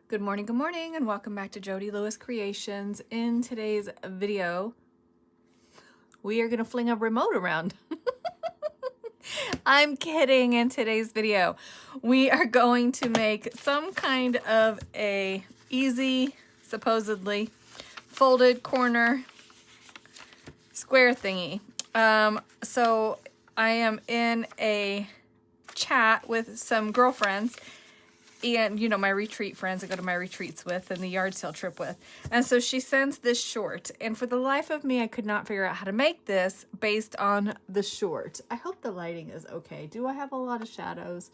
Good morning, and welcome back to Jody Lewis Creations. In today's video, we are going to fling a remote around. I'm kidding. In today's video, we are going to make some kind of a easy, supposedly, folded corner square thingy. So I am in a chat with some girlfriends, and you know, my retreat friends I go to my retreats with and the yard sale trip with. And so she sends this short, and for the life of me I could not figure out how to make this based on the short. I hope the lighting is okay. Do I have a lot of shadows?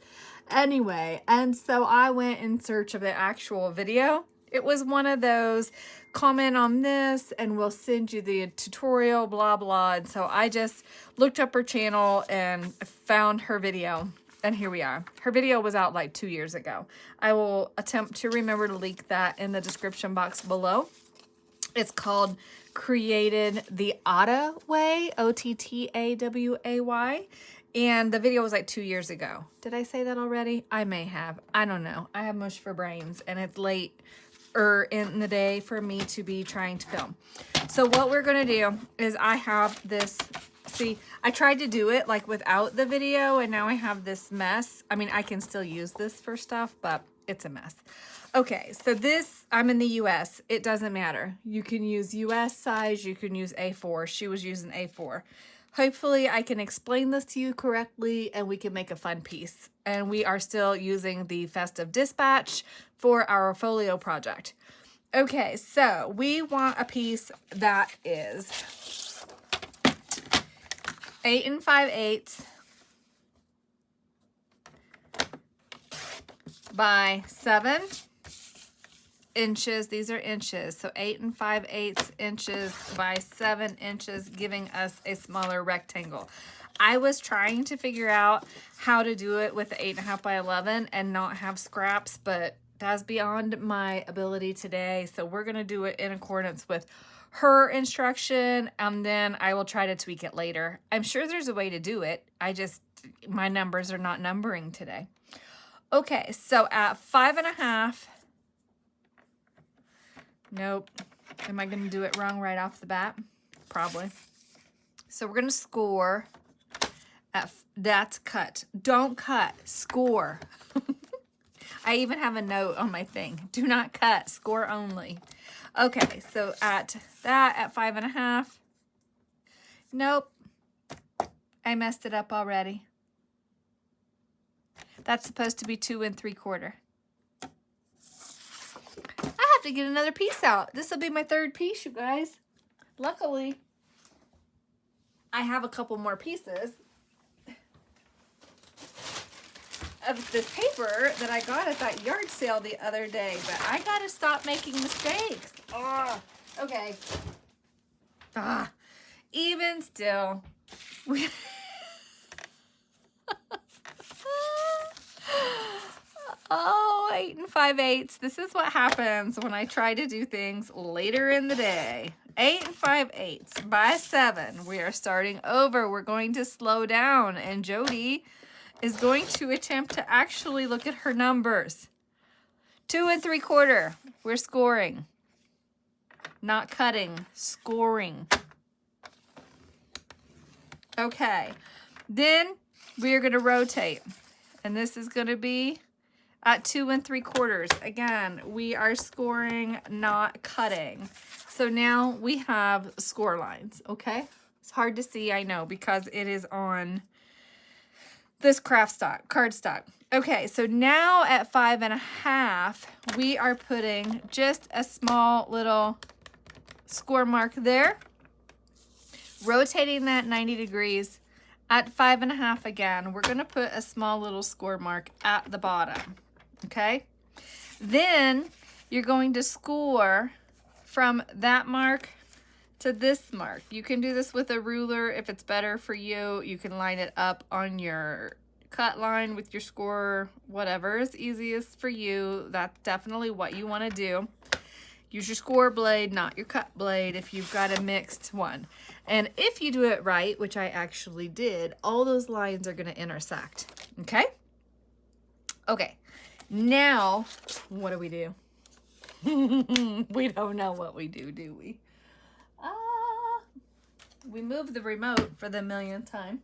Anyway, and so I went in search of the actual video. It was one of those comment on this and we'll send you the tutorial, blah blah. And so I just looked up her channel and found her video. And here we are. Her video was out like 2 years ago. I will attempt to remember to link that in the description box below. It's called Created the Otta Way, Ottaway. And the video was like 2 years ago. Did I say that already? I may have. I don't know. I have mush for brains and it's late in the day for me to be trying to film. So what we're going to do is I have this. See, I tried to do it like without the video and now I have this mess. I mean, I can still use this for stuff, but it's a mess. Okay, so this, I'm in the US. It doesn't matter. You can use US size, you can use A4. She was using A4. Hopefully I can explain this to you correctly and we can make a fun piece. And we are still using the Festive Dispatch for our folio project. Okay, so we want a piece that is 8 5/8 by 7 inches. These are inches. So 8 5/8 inches by 7 inches, giving us a smaller rectangle. I was trying to figure out how to do it with the 8.5 by 11 and not have scraps, but that's beyond my ability today. So we're going to do it in accordance with her instruction, and then I will try to tweak it later. I'm sure there's a way to do it. My numbers are not numbering today. Okay, so at 5.5, nope. Am I going to do it wrong right off the bat? Probably. So we're going to score at, that's cut. Don't cut, score. I even have a note on my thing. Do not cut, score only. Okay, so at 5.5, nope, I messed it up already. That's supposed to be 2 3/4. I have to get another piece out. This will be my third piece, you guys. Luckily, I have a couple more pieces of this paper that I got at that yard sale the other day, but I gotta stop making mistakes. Oh, okay. Even still, oh, 8 5/8. This is what happens when I try to do things later in the day. 8 5/8 by 7. We are starting over. We're going to slow down, and Jody is going to attempt to actually look at her numbers. 2 3/4. We're scoring. Not cutting, scoring. Okay. Then we are going to rotate. And this is going to be at 2 3/4. Again, we are scoring, not cutting. So now we have score lines, okay? It's hard to see, I know, because it is on this cardstock. Okay, so now at 5.5, we are putting just a small little score mark there, rotating that 90 degrees. At 5.5 again, we're going to put a small little score mark at the bottom, okay? Then you're going to score from that mark to this mark. You can do this with a ruler if it's better for you. You can line it up on your cut line with your score, whatever is easiest for you. That's definitely what you want to do. Use your score blade, not your cut blade, if you've got a mixed one. And if you do it right, which I actually did, all those lines are going to intersect, okay? Okay, now what do? We don't know what we do we? We moved the remote for the millionth time.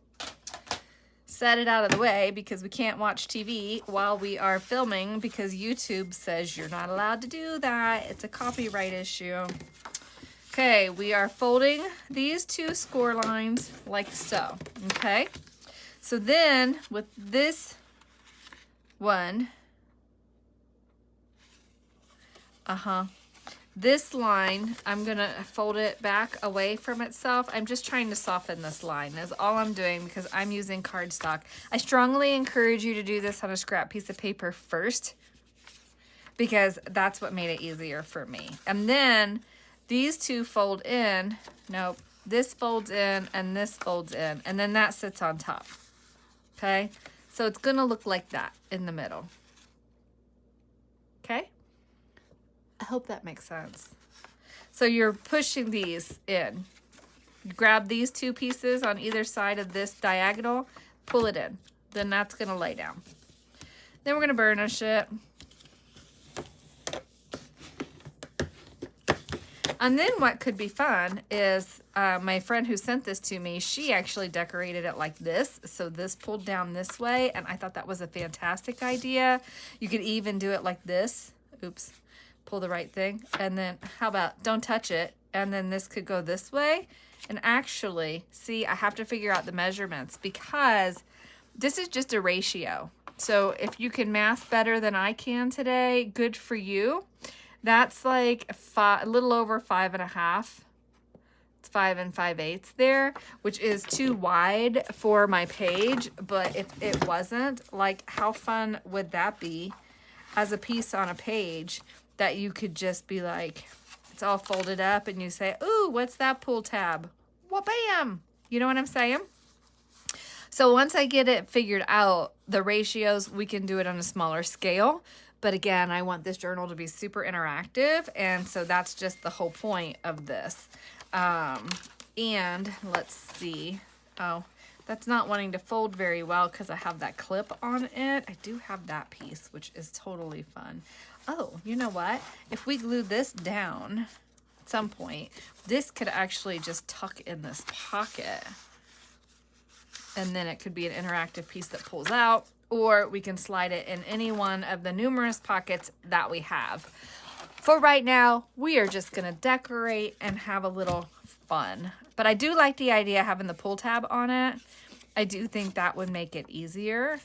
Set it out of the way because we can't watch TV while we are filming because YouTube says you're not allowed to do that. It's a copyright issue. Okay, we are folding these two score lines like so, okay? So then with this one, this line, I'm gonna fold it back away from itself. I'm just trying to soften this line is all I'm doing because I'm using cardstock. I strongly encourage you to do this on a scrap piece of paper first because that's what made it easier for me. And then these two fold in. Nope, this folds in and this folds in, and then that sits on top. Okay, so it's gonna look like that in the middle. Okay, I hope that makes sense. So you're pushing these in. You grab these two pieces on either side of this diagonal, pull it in. Then that's gonna lay down. Then we're gonna burnish it. And then what could be fun is my friend who sent this to me, she actually decorated it like this. So this pulled down this way, and I thought that was a fantastic idea. You could even do it like this. Oops, pull the right thing. And then how about don't touch it? And then this could go this way. And actually, see, I have to figure out the measurements because this is just a ratio. So if you can math better than I can today, good for you. That's like a little over 5.5. It's 5 5/8 there, which is too wide for my page. But if it wasn't, like, how fun would that be as a piece on a page that you could just be like, it's all folded up and you say, ooh, what's that pull tab? Well, bam! You know what I'm saying? So once I get it figured out, the ratios, we can do it on a smaller scale. But again, I want this journal to be super interactive, and so that's just the whole point of this. And let's see. Oh, that's not wanting to fold very well because I have that clip on it. I do have that piece, which is totally fun. Oh, you know what? If we glue this down at some point, this could actually just tuck in this pocket. And then it could be an interactive piece that pulls out. Or we can slide it in any one of the numerous pockets that we have. For right now, we are just gonna decorate and have a little fun. But I do like the idea of having the pull tab on it. I do think that would make it easier.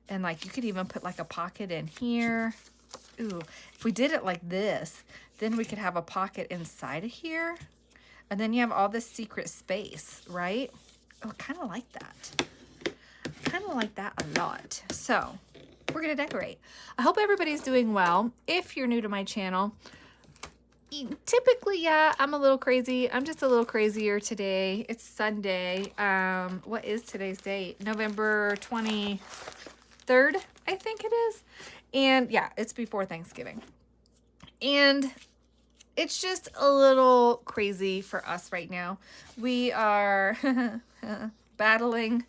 And like you could even put like a pocket in here. Ooh, if we did it like this, then we could have a pocket inside of here. And then you have all this secret space, right? Oh, I kind of like that. Kind of like that a lot. So we're gonna decorate. I hope everybody's doing well. If you're new to my channel, typically, yeah, I'm a little crazy. I'm just a little crazier today. It's Sunday. What is today's date? November 23rd, I think it is. And yeah, it's before Thanksgiving. And it's just a little crazy for us right now. We are battling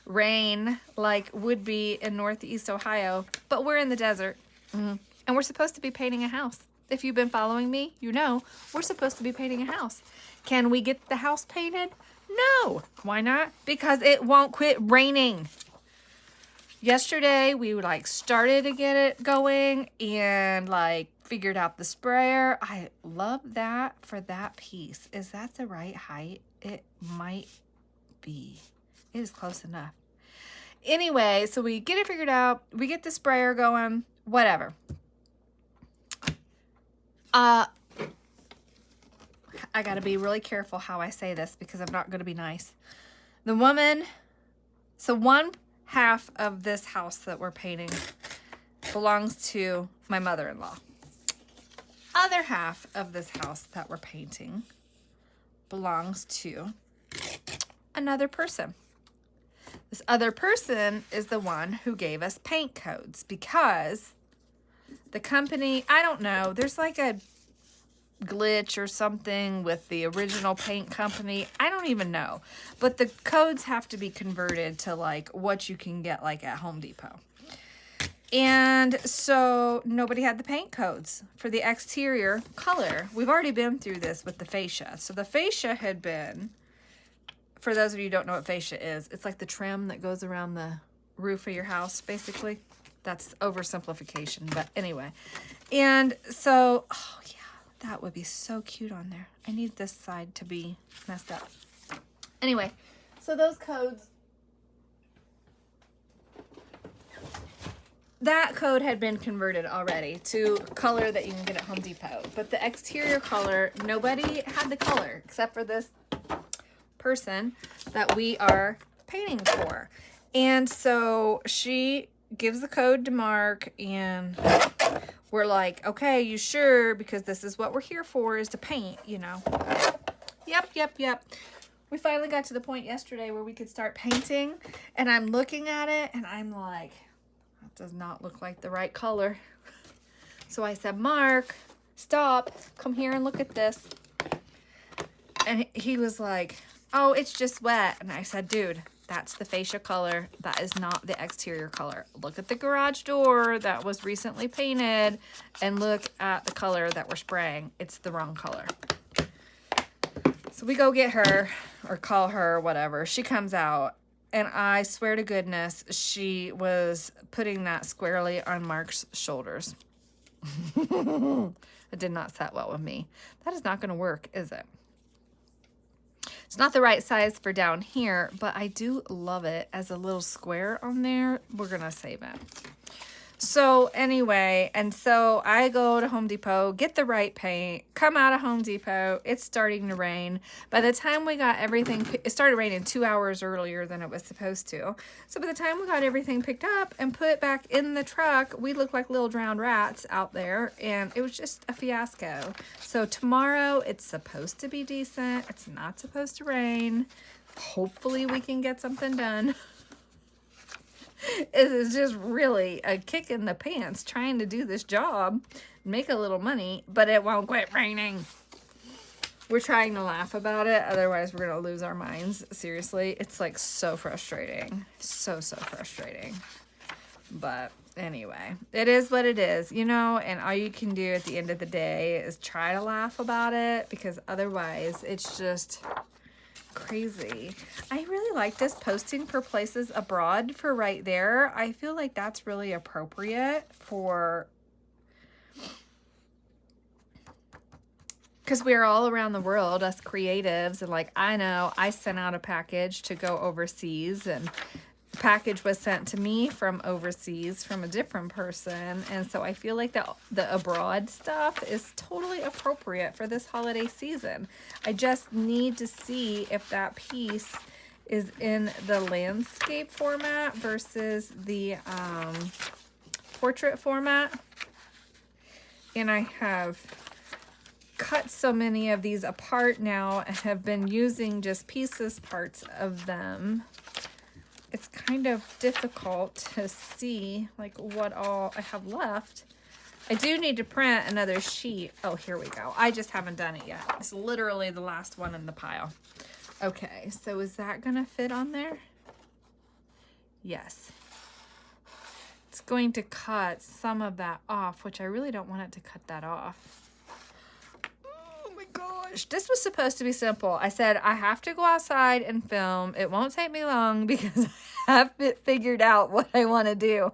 rain like would be in Northeast Ohio, but we're in the desert. And we're supposed to be painting a house. If you've been following me, you know we're supposed to be painting a house. Can we get the house painted? No. Why not? Because it won't quit raining. Yesterday we like started to get it going and like figured out the sprayer. I love that for that piece. Is that the right height? It might be. It is close enough. Anyway, so we get it figured out. We get the sprayer going. Whatever. I got to be really careful how I say this because I'm not going to be nice. The woman, so one half of this house that we're painting belongs to my mother-in-law. Other half of this house that we're painting belongs to another person. This other person is the one who gave us paint codes because the company, I don't know, there's like a glitch or something with the original paint company. I don't even know. But the codes have to be converted to like what you can get like at Home Depot. And so nobody had the paint codes for the exterior color. We've already been through this with the fascia. So the fascia had been, for those of you who don't know what fascia is, it's like the trim that goes around the roof of your house, basically. That's oversimplification, but anyway. And so, oh yeah, that would be so cute on there. I need this side to be messed up. Anyway, so those codes, that code had been converted already to color that you can get at Home Depot. But the exterior color, nobody had the color except for this person that we are painting for. And so she gives the code to Mark, and we're like, okay, you sure? Because this is what we're here for, is to paint, you know. Yep. We finally got to the point yesterday where we could start painting, and I'm looking at it and I'm like, that does not look like the right color. So I said, Mark, stop, come here and look at this. And he was like, oh, it's just wet. And I said, dude, that's the fascia color. That is not the exterior color. Look at the garage door that was recently painted and look at the color that we're spraying. It's the wrong color. So we go get her, or call her, or whatever. She comes out, and I swear to goodness, she was putting that squarely on Mark's shoulders. It did not set well with me. That is not going to work, is it? It's not the right size for down here, but I do love it as a little square on there. We're going to save it. So anyway, and so I go to Home Depot, get the right paint, come out of Home Depot. It's starting to rain. By the time we got everything, it started raining 2 hours earlier than it was supposed to. So by the time we got everything picked up and put back in the truck, we looked like little drowned rats out there, and it was just a fiasco. So tomorrow it's supposed to be decent. It's not supposed to rain. Hopefully we can get something done. It is just really a kick in the pants trying to do this job, make a little money, but it won't quit raining. We're trying to laugh about it, otherwise we're going to lose our minds. Seriously, it's like so frustrating. So frustrating. But anyway, it is what it is, you know, and all you can do at the end of the day is try to laugh about it, because otherwise it's just crazy. I really like this posting for places abroad for right there. I feel like that's really appropriate for, because we're all around the world, us creatives, and like, I know I sent out a package to go overseas, and the package was sent to me from overseas from a different person, and so I feel like the abroad stuff is totally appropriate for this holiday season. I just need to see if that piece is in the landscape format versus the portrait format. And I have cut so many of these apart now and have been using just parts of them. It's kind of difficult to see like what all I have left. I do need to print another sheet. Oh, here we go. I just haven't done it yet. It's literally the last one in the pile. Okay, so is that gonna fit on there? Yes. It's going to cut some of that off, which I really don't want it to cut that off. Gosh, this was supposed to be simple. I said I have to go outside and film. It won't take me long because I have figured out what I want to do.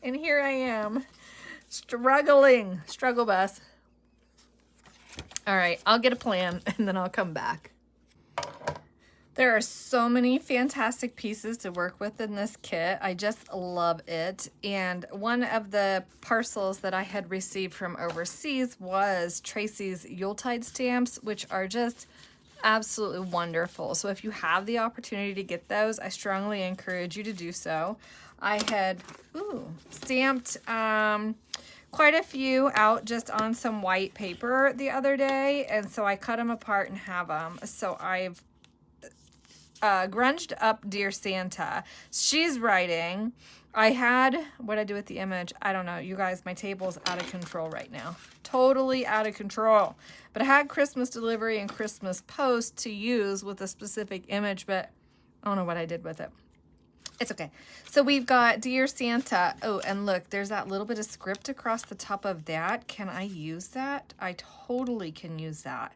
And here I am, struggling. Struggle bus. All right, I'll get a plan and then I'll come back. There are so many fantastic pieces to work with in this kit. I just love it. And one of the parcels that I had received from overseas was Tracie's Yuletide stamps, which are just absolutely wonderful. So if you have the opportunity to get those, I strongly encourage you to do so. I had stamped quite a few out just on some white paper the other day, and so I cut them apart and have them. So I've grunged up Dear Santa. She's writing. I had, what I do with the image, I don't know. You guys, my table's out of control right now. Totally out of control. But I had Christmas delivery and Christmas post to use with a specific image, but I don't know what I did with it. It's okay. So we've got Dear Santa. Oh, and look, there's that little bit of script across the top of that. Can I use that? I totally can use that.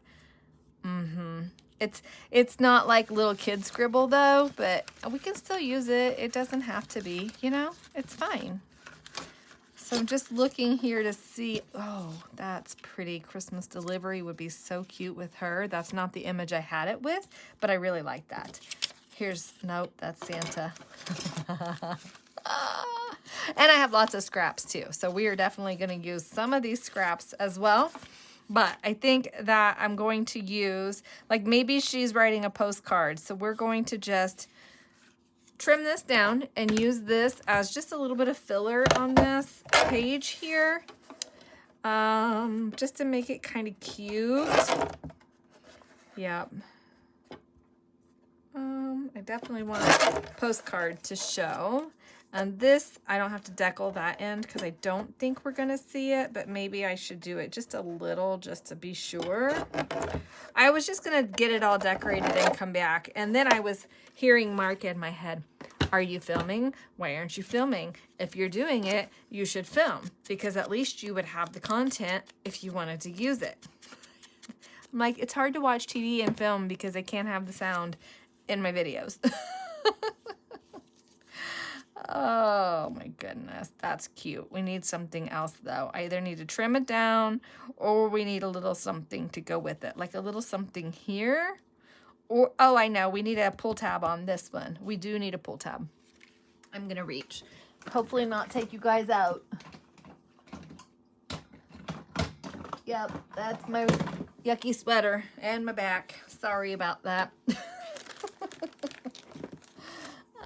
It's not like little kid scribble though, but we can still use it. It doesn't have to be, you know, it's fine. So I'm just looking here to see, oh, that's pretty. Christmas delivery would be so cute with her. That's not the image I had it with, but I really like that. Here's, nope, that's Santa. And I have lots of scraps too. So we are definitely going to use some of these scraps as well. But I think that I'm going to use, like maybe she's writing a postcard. So we're going to just trim this down and use this as just a little bit of filler on this page here. Just to make it kind of cute. Yep. I definitely want a postcard to show. And this, I don't have to decal that end because I don't think we're going to see it, but maybe I should do it just a little just to be sure. I was just going to get it all decorated and come back. And then I was hearing Mark in my head, are you filming? Why aren't you filming? If you're doing it, you should film because at least you would have the content if you wanted to use it. I'm like, it's hard to watch TV and film because I can't have the sound in my videos. Oh my goodness, that's cute. We need something else though. I either need to trim it down or we need a little something to go with it. Like a little something here. Or, oh, I know, we need a pull tab on this one. We do need a pull tab. I'm gonna reach. Hopefully not take you guys out. Yep, that's my yucky sweater and my back. Sorry about that.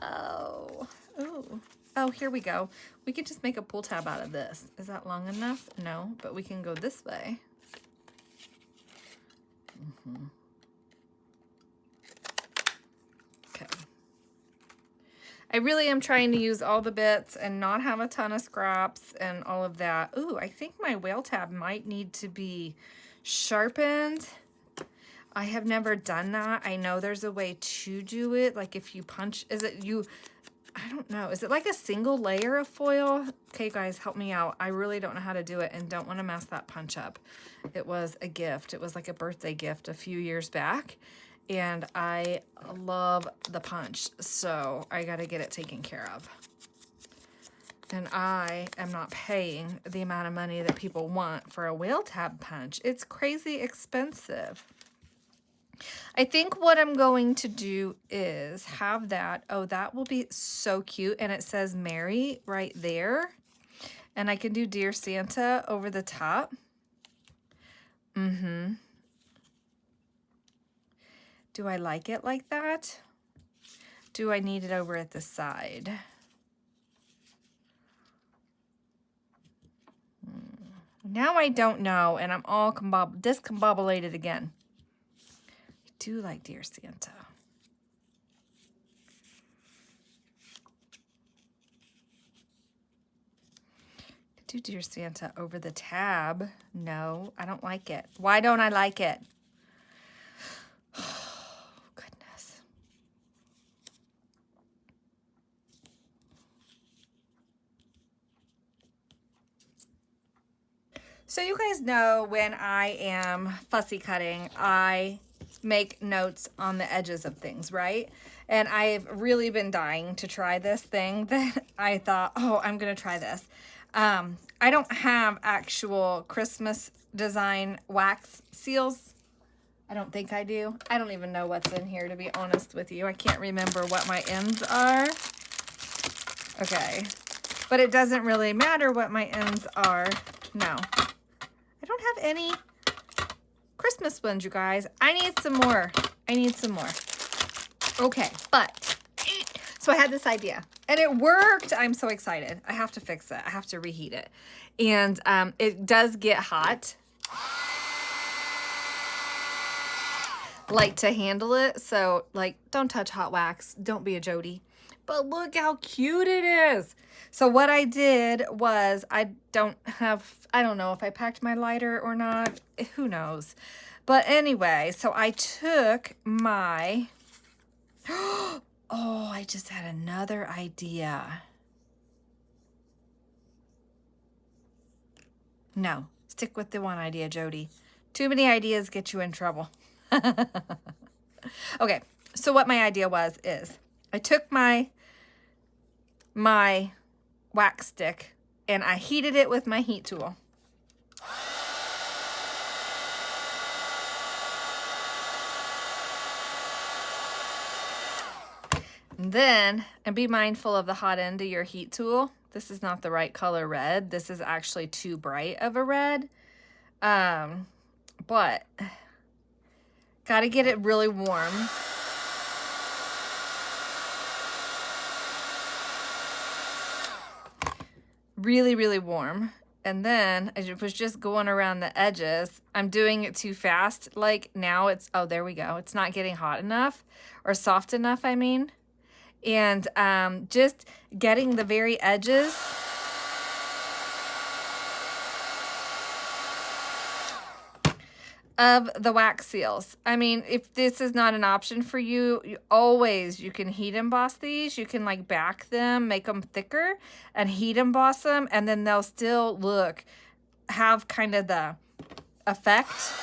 Oh. Ooh. Oh, here we go. We could just make a pull tab out of this. Is that long enough? No, but we can go this way. Okay. I really am trying to use all the bits and not have a ton of scraps and all of that. Ooh, I think my whale tab might need to be sharpened. I have never done that. I know there's a way to do it. Like if you punch, is it you... I don't know. Is it like a single layer of foil? Okay, guys, help me out. I really don't know how to do it and don't want to mess that punch up. It was a gift. It was like a birthday gift a few years back. And I love the punch. So I got to get it taken care of. And I am not paying the amount of money that people want for a whale tab punch. It's crazy expensive. I think what I'm going to do is have that. Oh, that will be so cute. And it says Mary right there. And I can do Dear Santa over the top. Do I like it like that? Do I need it over at the side? Now I don't know. And I'm all discombobulated again. Do like Dear Santa. Do Dear Santa over the tab. No, I don't like it. Why don't I like it? Oh, goodness. So you guys know when I am fussy cutting, I make notes on the edges of things, right? And I've really been dying to try this thing that I thought, oh, I'm gonna try this. I don't have actual Christmas design wax seals. I don't think I do. I don't even know what's in here, to be honest with you. I can't remember what my ends are. Okay, but it doesn't really matter what my ends are. No, I don't have any Christmas ones, you guys. I need some more. I need some more. Okay, but so I had this idea and it worked. I'm so excited. I have to fix it. I have to reheat it. And it does get hot. Like to handle it. So like, don't touch hot wax. Don't be a Jody. But look how cute it is. So what I did was I don't know if I packed my lighter or not. Who knows? But anyway, so I took my, Oh, I just had another idea. No, stick with the one idea, Jody. Too many ideas get you in trouble. Okay, so what my idea is I took my wax stick and I heated it with my heat tool. And then, and be mindful of the hot end of your heat tool. This is not the right color red. This is actually too bright of a red. But got to get it really warm. Really, really warm. And then I was just going around the edges. I'm doing it too fast. Like now it's, oh, there we go. It's not getting hot enough or soft enough, I mean. And just getting the very edges. Of the wax seals. I mean, if this is not an option for you, you can heat emboss these. You can like back them, make them thicker and heat emboss them, and then they'll still have kind of the effect.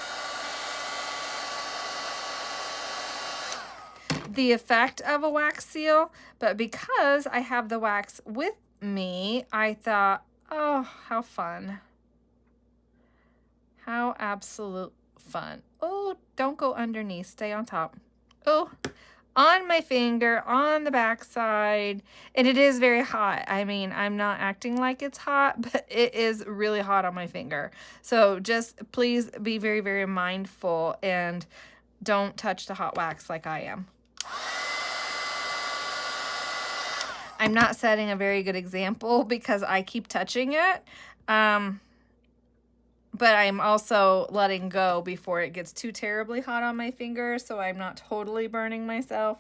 The effect of a wax seal, but because I have the wax with me, I thought, oh, how fun. How absolute fun. Oh, don't go underneath, stay on top. Oh, on my finger, on the back side, and it is very hot. I mean, I'm not acting like it's hot, but it is really hot on my finger. So just please be very, very mindful and don't touch the hot wax like I am. I'm not setting a very good example because I keep touching it. But I'm also letting go before it gets too terribly hot on my finger, so I'm not totally burning myself.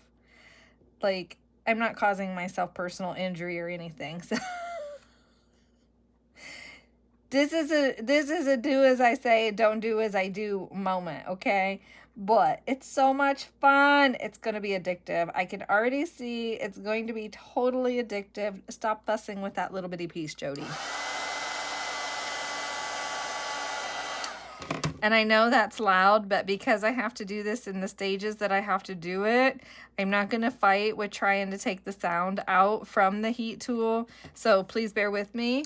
Like, I'm not causing myself personal injury or anything. So this is a do as I say, don't do as I do moment, okay? But it's so much fun. It's going to be addictive. I can already see it's going to be totally addictive. Stop fussing with that little bitty piece, Jody. And I know that's loud, but because I have to do this in the stages that I have to do it, I'm not going to fight with trying to take the sound out from the heat tool. So please bear with me.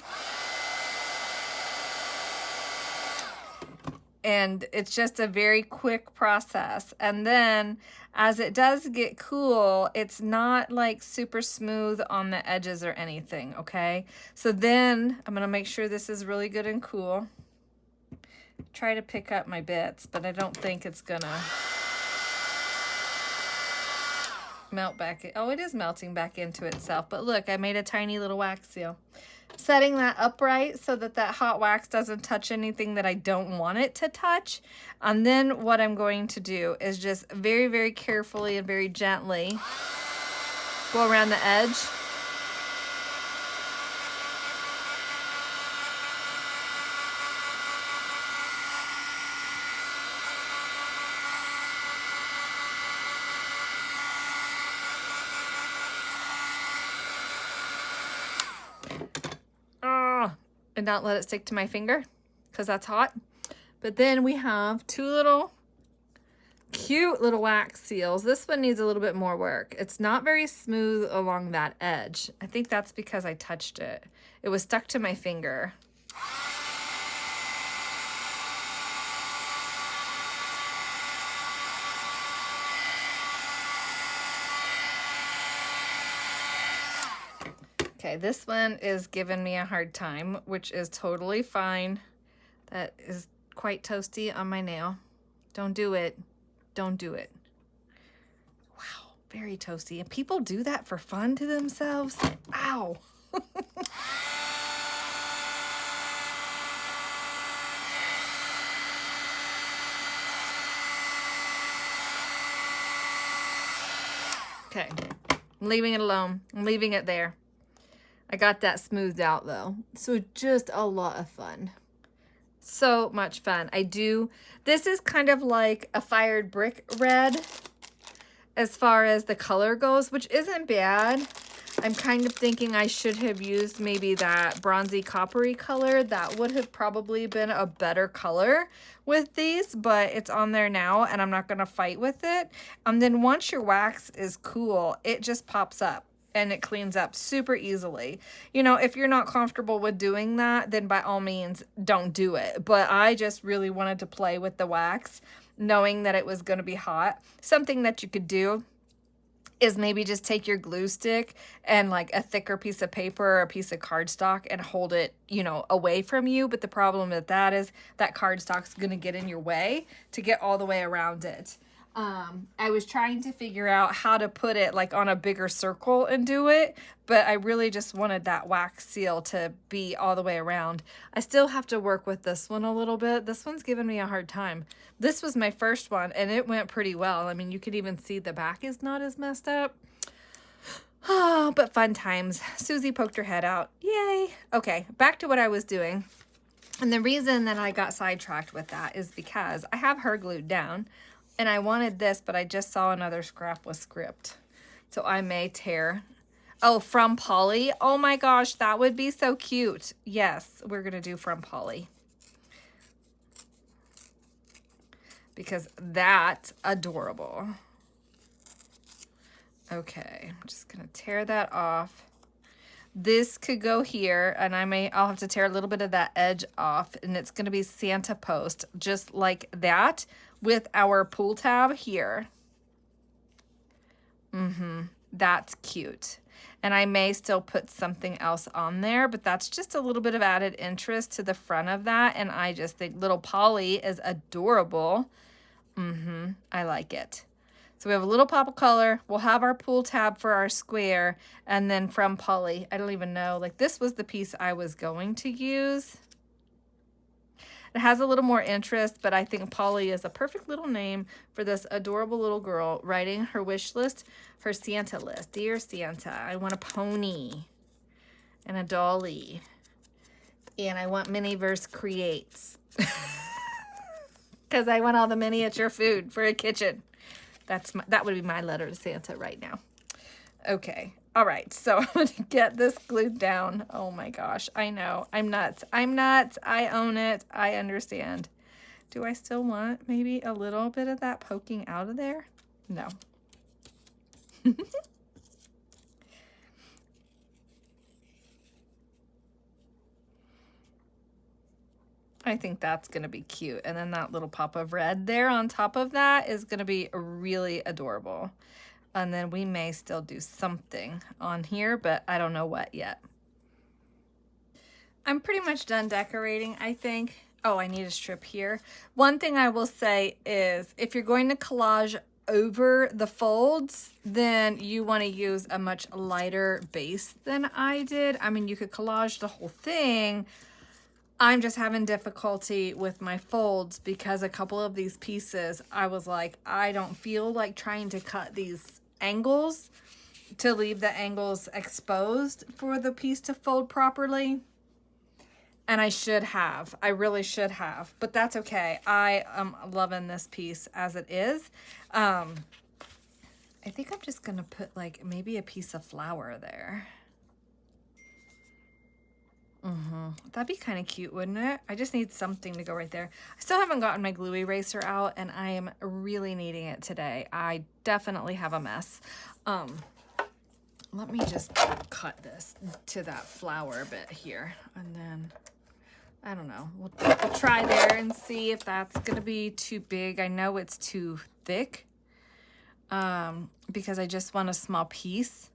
And it's just a very quick process. And then as it does get cool, it's not like super smooth on the edges or anything, okay? So then I'm going to make sure this is really good and cool. Try to pick up my bits, but I don't think it's gonna melt back. Oh, it is melting back into itself. But look, I made a tiny little wax seal. Setting that upright so that that hot wax doesn't touch anything that I don't want it to touch. And then what I'm going to do is just very, very carefully and very gently go around the edge. And not let it stick to my finger because that's hot. But then we have two little cute little wax seals. This one needs a little bit more work. It's not very smooth along that edge. I think that's because I touched it. It was stuck to my finger. Okay, this one is giving me a hard time, which is totally fine. That is quite toasty on my nail. Don't do it. Don't do it. Wow, very toasty. And people do that for fun to themselves. Ow. Okay, I'm leaving it alone. I'm leaving it there. I got that smoothed out though. So just a lot of fun. So much fun. This is kind of like a fired brick red. as far as the color goes, which isn't bad. I'm kind of thinking I should have used maybe that bronzy coppery color. That would have probably been a better color with these, but it's on there now and I'm not going to fight with it. And then once your wax is cool, it just pops up and it cleans up super easily. You know, if you're not comfortable with doing that, then by all means don't do it. But I just really wanted to play with the wax, knowing that it was going to be hot. Something that you could do is maybe just take your glue stick and like a thicker piece of paper or a piece of cardstock and hold it, you know, away from you. But the problem with that is that cardstock's going to get in your way to get all the way around it. I was trying to figure out how to put it like on a bigger circle and do it, but I really just wanted that wax seal to be all the way around. I still have to work with this one a little bit. This one's giving me a hard time. This was my first one and it went pretty well. I mean, you could even see the back is not as messed up. Oh, but fun times. Susie poked her head out. Yay. Okay, back to what I was doing. And the reason that I got sidetracked with that is because I have her glued down. And I wanted this, but I just saw another scrap with script. So I may tear. Oh, from Polly. Oh my gosh, that would be so cute. Yes, we're going to do from Polly. Because that's adorable. Okay, I'm just going to tear that off. This could go here, and I'll have to tear a little bit of that edge off, and it's going to be Santa post, just like that, with our pull tab here. That's cute. And I may still put something else on there, but that's just a little bit of added interest to the front of that, and I just think little Polly is adorable. I like it. So we have a little pop of color. We'll have our pull tab for our square. And then from Polly, I don't even know. Like this was the piece I was going to use. It has a little more interest, but I think Polly is a perfect little name for this adorable little girl writing her wish list, her Santa list. Dear Santa, I want a pony and a dolly. And I want Miniverse Creates. Because I want all the miniature food for a kitchen. That would be my letter to Santa right now. Okay. All right. So I'm going to get this glued down. Oh my gosh. I know. I'm nuts. I'm nuts. I own it. I understand. Do I still want maybe a little bit of that poking out of there? No. I think that's going to be cute. And then that little pop of red there on top of that is going to be really adorable. And then we may still do something on here, but I don't know what yet. I'm pretty much done decorating, I think. Oh, I need a strip here. One thing I will say is if you're going to collage over the folds, then you want to use a much lighter base than I did. I mean, you could collage the whole thing. I'm just having difficulty with my folds because a couple of these pieces, I was like, I don't feel like trying to cut these angles to leave the angles exposed for the piece to fold properly. And I should have. I really should have. But that's okay. I am loving this piece as it is. I think I'm just going to put like maybe a piece of flower there. That'd be kind of cute, wouldn't it? I just need something to go right there. I still haven't gotten my glue eraser out, and I am really needing it today. I definitely have a mess. Let me just cut this to that flower bit here, and then I don't know. We'll try there and see if that's gonna be too big. I know it's too thick because I just want a small piece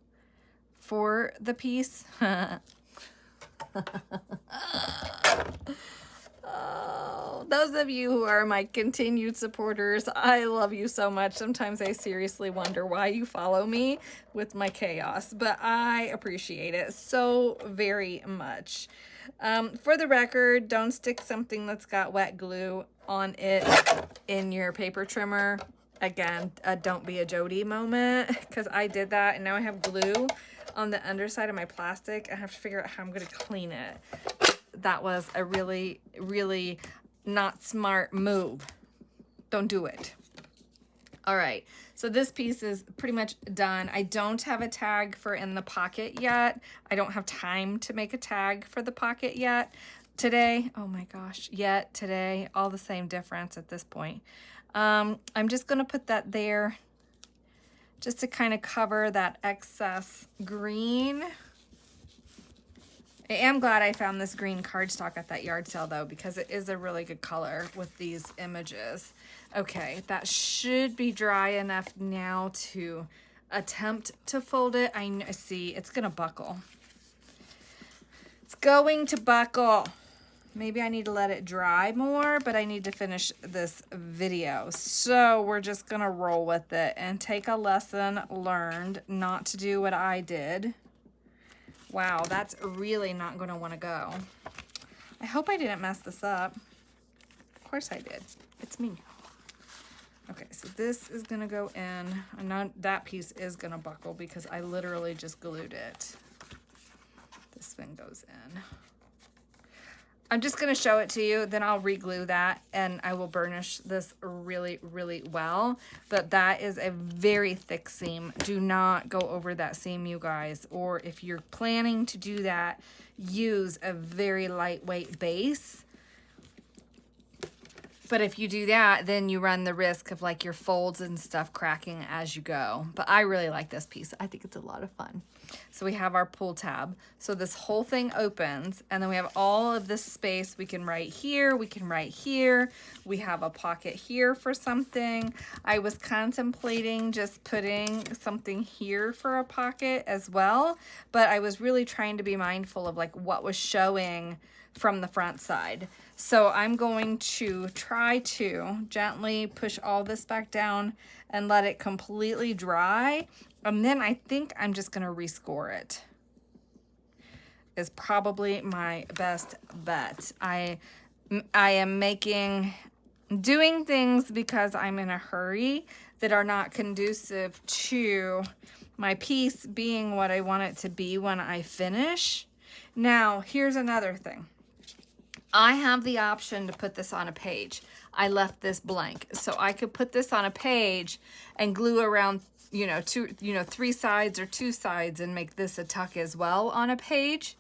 for the piece. Oh, those of you who are my continued supporters, I love you so much. Sometimes I seriously wonder why you follow me with my chaos, but I appreciate it so very much. For the record, don't stick something that's got wet glue on it in your paper trimmer. Again, don't be a Jody moment, because I did that and now I have glue on the underside of my plastic. I have to figure out how I'm going to clean it. That was a really, really not smart move. Don't do it. All right, so this piece is pretty much done. I don't have a tag for in the pocket yet. I don't have time to make a tag for the pocket yet today. Oh my gosh, yet today, all the same difference at this point. I'm just gonna put that there just to kind of cover that excess green. I am glad I found this green cardstock at that yard sale though, because it is a really good color with these images. Okay, that should be dry enough now to attempt to fold it. I see it's gonna buckle. It's going to buckle. Maybe I need to let it dry more, but I need to finish this video. So we're just gonna roll with it and take a lesson learned not to do what I did. Wow, that's really not going to want to go. I hope I didn't mess this up. Of course I did. It's me. Okay, so this is going to go in. I know that piece is going to buckle because I literally just glued it. This thing goes in. I'm just going to show it to you, then I'll re-glue that and I will burnish this really, really well. But that is a very thick seam. Do not go over that seam, you guys. Or if you're planning to do that, use a very lightweight base. But if you do that, then you run the risk of like your folds and stuff cracking as you go. But I really like this piece. I think it's a lot of fun. So we have our pull tab. So this whole thing opens and then we have all of this space. We can write here, we can write here. We have a pocket here for something. I was contemplating just putting something here for a pocket as well, but I was really trying to be mindful of like what was showing from the front side. So I'm going to try to gently push all this back down and let it completely dry. And then I think I'm just going to rescore it. Is probably my best bet. I am doing things because I'm in a hurry that are not conducive to my piece being what I want it to be when I finish. Now, here's another thing. I have the option to put this on a page. I left this blank. So I could put this on a page and glue around, three sides or two sides and make this a tuck as well on a page,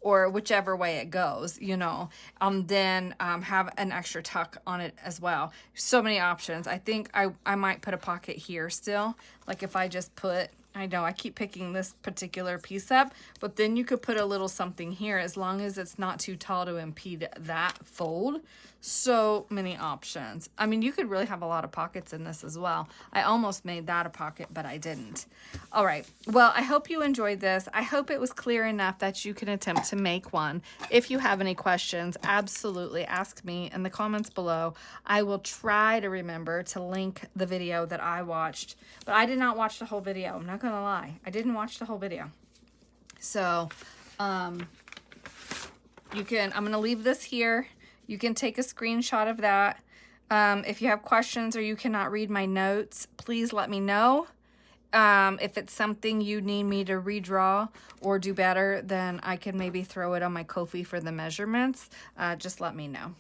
or whichever way it goes, then have an extra tuck on it as well. So many options. I think I might put a pocket here still. Like if I just put, I know I keep picking this particular piece up, but then you could put a little something here as long as it's not too tall to impede that fold. So many options. I mean, you could really have a lot of pockets in this as well. I almost made that a pocket, but I didn't. All right. Well, I hope you enjoyed this. I hope it was clear enough that you can attempt to make one. If you have any questions, absolutely ask me in the comments below. I will try to remember to link the video that I watched, but I did not watch the whole video. I'm not going to lie. I didn't watch the whole video. So, I'm going to leave this here. You can take a screenshot of that. If you have questions or you cannot read my notes, please let me know. If it's something you need me to redraw or do better, then I can maybe throw it on my Ko-fi for the measurements. Just let me know.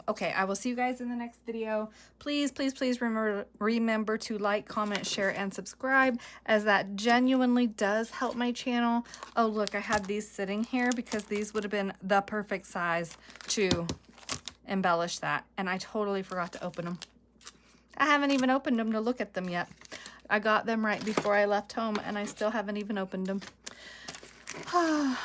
Okay, I will see you guys in the next video. Please, please, please remember to like, comment, share, and subscribe, as that genuinely does help my channel. Oh, look, I had these sitting here because these would have been the perfect size to embellish that, and I totally forgot to open them. I haven't even opened them to look at them yet. I got them right before I left home, and I still haven't even opened them.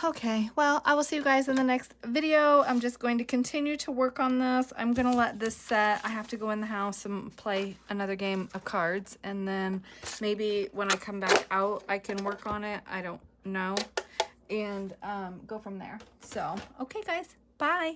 Okay, well, I will see you guys in the next video. I'm just going to continue to work on this. I'm going to let this set. I have to go in the house and play another game of cards, and then maybe when I come back out, I can work on it. I don't know. And go from there. So, okay, guys. Bye.